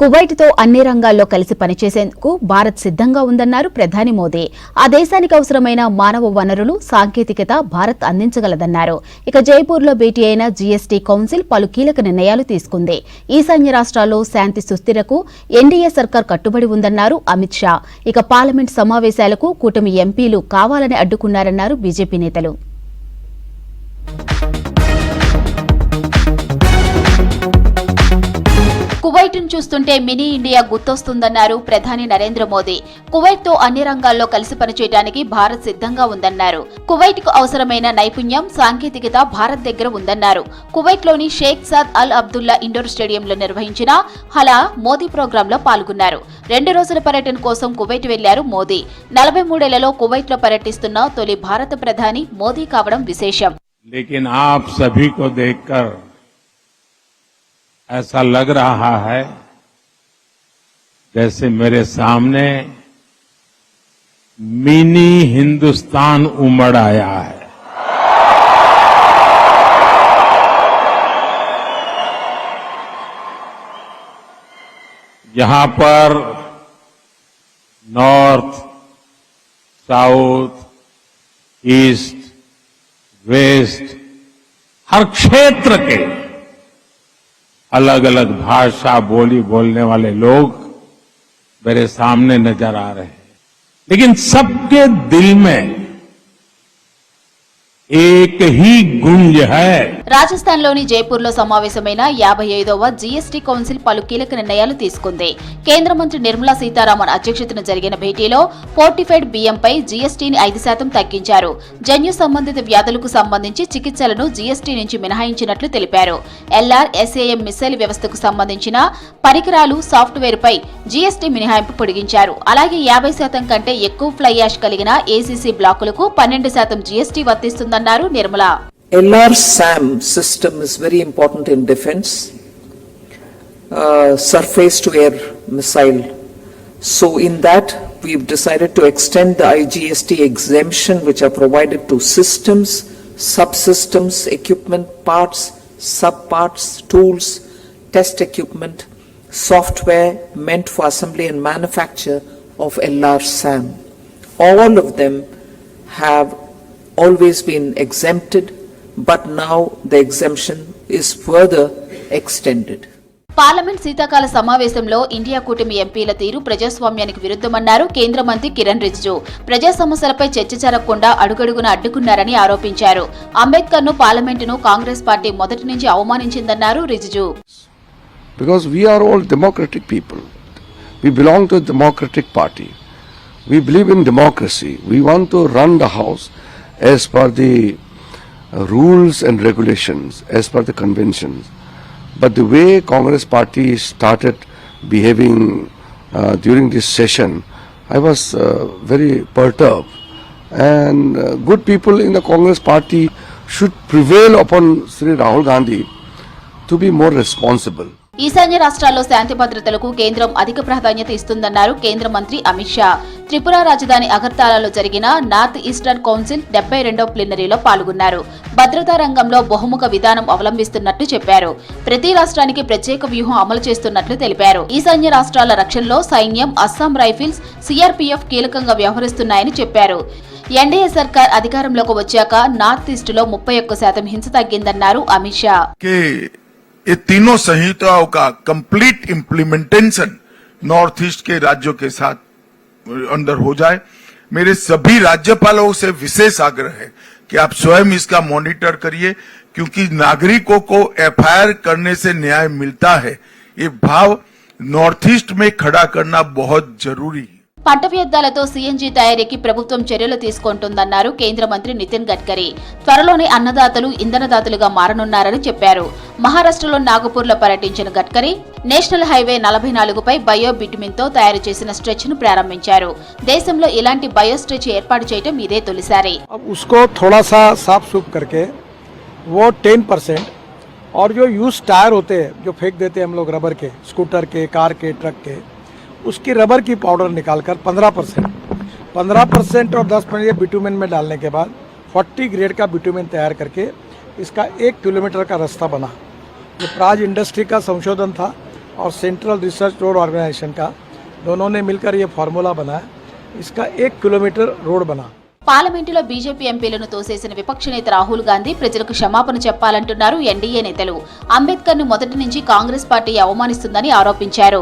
కువైట్తో అన్ని రంగాల్లో కలిసి పనిచేసేందుకు భారత్ సిద్ధంగా ఉందన్నారు ప్రధాని మోదీ. ఆ దేశానికి అవసరమైన మానవ వనరులు, సాంకేతికత భారత్ అందించగలదన్నారు. ఇక జైపూర్లో భేటీ అయిన జీఎస్టీ కౌన్సిల్ పలు కీలక నిర్ణయాలు తీసుకుంది. ఈశాన్య రాష్ట్రాల్లో శాంతి సుస్థిరకు ఎన్డీఏ సర్కార్ కట్టుబడి ఉందన్నారు అమిత్ షా. ఇక పార్లమెంట్ సమావేశాలకు కూటమి ఎంపీలు కావాలని అడ్డుకున్నారన్నారు బీజేపీ నేతలు. కువైట్ను చూస్తుంటే మినీ ఇండియా గుర్తొస్తుందన్నారు ప్రధాని నరేంద్ర మోదీ. కువైట్తో అన్ని రంగాల్లో కలిసి పనిచేయడానికి భారత్ సిద్ధంగా ఉందన్నారు. కువైట్కు అవసరమైన నైపుణ్యం, సాంకేతికత భారత్ దగ్గర ఉందన్నారు. కువైట్లోని షేక్ సాద్ అల్ అబ్దుల్లా ఇండోర్ స్టేడియంలో నిర్వహించిన హలా మోదీ ప్రోగ్రాంలో పాల్గొన్నారు. 2 రోజుల పర్యటన కోసం కువైట్ వెళ్లారు మోదీ. 43 ఏళ్లలో కువైట్లో పర్యటిస్తున్న తొలి భారత ప్రధాని మోదీ కావడం విశేషం. ऐसा लग रहा है जैसे मेरे सामने मिनी हिंदुस्तान उमड़ आया है। यहां पर नॉर्थ, साउथ, ईस्ट, वेस्ट हर क्षेत्र के अलग अलग भाषा बोली बोलने वाले लोग मेरे सामने नजर आ रहे हैं, लेकिन सबके दिल में एक ही गुंज है. రాజస్థాన్లోని జైపూర్లో సమావేశమైన 55వ జీఎస్టీ కౌన్సిల్ పలు కీలక నిర్ణయాలు తీసుకుంది. కేంద్ర మంత్రి నిర్మలా సీతారామన్ అధ్యక్షతన జరిగిన భేటీలో ఫోర్టిఫైడ్ బియ్యంపై జీఎస్టీని 5% తగ్గించారు. జన్యు సంబంధిత వ్యాధులకు సంబంధించి చికిత్సలను జీఎస్టీ నుంచి మినహాయించినట్లు తెలిపారు. ఎల్ఆర్ఎస్ఏఎం మిసైల్ వ్యవస్థకు సంబంధించిన పరికరాలు, సాఫ్ట్వేర్పై జీఎస్టీ మినహాయింపు పొడిగించారు. అలాగే 50% కంటే ఎక్కువ ఫ్లై యాష్ కలిగిన ఏసీసీ బ్లాకులకు 12% జీఎస్టీ వర్తిస్తుందన్నారు Nirmala. LRSAM system is very important in defense, surface to air missile. So in that we've decided to extend the IGST exemption which are provided to systems, subsystems, equipment, parts, subparts, tools, test equipment, software meant for assembly and manufacture of LRSAM. All of them have always been exempted, but now the exemption is further extended. Parliament శీతాకాల సమావేశంలో India కూటమి ఎంపీల తీరు ప్రజాస్వామ్యానికి విరుద్ధమన్నారు కేంద్ర మంత్రి కిరణ్ రిజిజు. ప్రజా సమస్యలపై చర్చ జరగకుండా అడుగడుగున అడ్డుకున్నారని ఆరోపించారు. అంబేద్కర్ ను, పార్లమెంటును కాంగ్రెస్ పార్టీ మొదటి నుంచి అవమానించిందన్నారు Rijiju. Because we are all democratic people. We belong to a democratic party. We believe in democracy. We want to run the house as per the rules and regulations, as per the conventions. But the way Congress party started behaving during this session, I was very perturbed. And good people in the Congress party should prevail upon Sri Rahul Gandhi to be more responsible. ఈశాన్య రాష్ట్రాల్లో శాంతి భద్రతలకు కేంద్రం అధిక ప్రాధాన్యత ఇస్తుందన్నారు కేంద్ర మంత్రి అమిత్ షా. త్రిపుర రాజధాని అగర్తాలాలో జరిగిన నార్త్ ఈస్టర్న్ కౌన్సిల్ 72వ ప్లీనరీలో పాల్గొన్నారు. భద్రతా రంగంలో బహుముఖ విధానం అవలంబిస్తున్నట్లు చెప్పారు. ప్రతి రాష్ట్రానికి ప్రత్యేక వ్యూహం అమలు చేస్తున్నట్లు తెలిపారు. ఈశాన్య రాష్ట్రాల రక్షణలో సైన్యం, అస్సాం రైఫిల్స్, సిఆర్పీఎఫ్ కీలకంగా వ్యవహరిస్తున్నాయని చెప్పారు. ఎన్డీఏ సర్కార్ అధికారంలోకి వచ్చాక నార్త్ ఈస్ట్ లో 31% హింస తగ్గిందన్నారు అమిత్ షా. ये तीनों संहिताओं का कंप्लीट इम्प्लीमेंटेशन नॉर्थ ईस्ट के राज्यों के साथ अंदर हो जाए. मेरे सभी राज्यपालों से विशेष आग्रह है कि आप स्वयं इसका मॉनिटर करिए, क्योंकि नागरिकों को एफआईआर करने से न्याय मिलता है. ये भाव नॉर्थ ईस्ट में खड़ा करना बहुत जरूरी है. పంట వ్యర్థాలతో సీఎన్జీ తయారీకి ప్రభుత్వం చర్యలు తీసుకుంటుందన్నారు కేంద్ర మంత్రి నితిన్ గడ్కరీ. త్వరలోనే అన్నదాతలు ఇంధనదాతలుగా మారనున్నారని చెప్పారు. మహారాష్ట్రలో నాగపూర్లో పర్యటించిన గడ్కరీ నేషనల్ హైవే 44పై బయో బిట్యుమిన్ తో తయారు చేసిన స్ట్రెచ్ ను ప్రారంభించారు. దేశంలో ఇలాంటి బయో స్ట్రెచ్ ఏర్పాటు చేయడం ఇదే తొలిసారి. उसको थोड़ा सा साफ सूफ करके वो 10% और जो यूज टायर होते हैं जो फेंक देते हैं हम लोग रबर के, स्कूटर के, कार के, ट्रक के, उसकी रबर की पाउडर निकालकर 15% और 10% बिटुमेन में डालने के बाद 40 ग्रेड का बिटुमेन तैयार करके इसका 1 किलोमीटर का रास्ता बना. ये प्राज इंडस्ट्री का संशोधन था और सेंट्रल रिसर्च रोड ऑर्गेनाइजेशन का, दोनों ने मिलकर ये फार्मूला बनाया। इसका 1 किलोमीटर रोड बना। పార్లమెంటులో బీజేపీ ఎంపీలను తోసేసిన విపక్ష నేత రాహుల్ గాంధీ ప్రజలకు క్షమాపణ చెప్పాలంటున్నారు ఎన్డీఏ నేతలు. అంబేద్కర్ను మొదటి నుంచి కాంగ్రెస్ పార్టీ అవమానిస్తుందని ఆరోపించారు.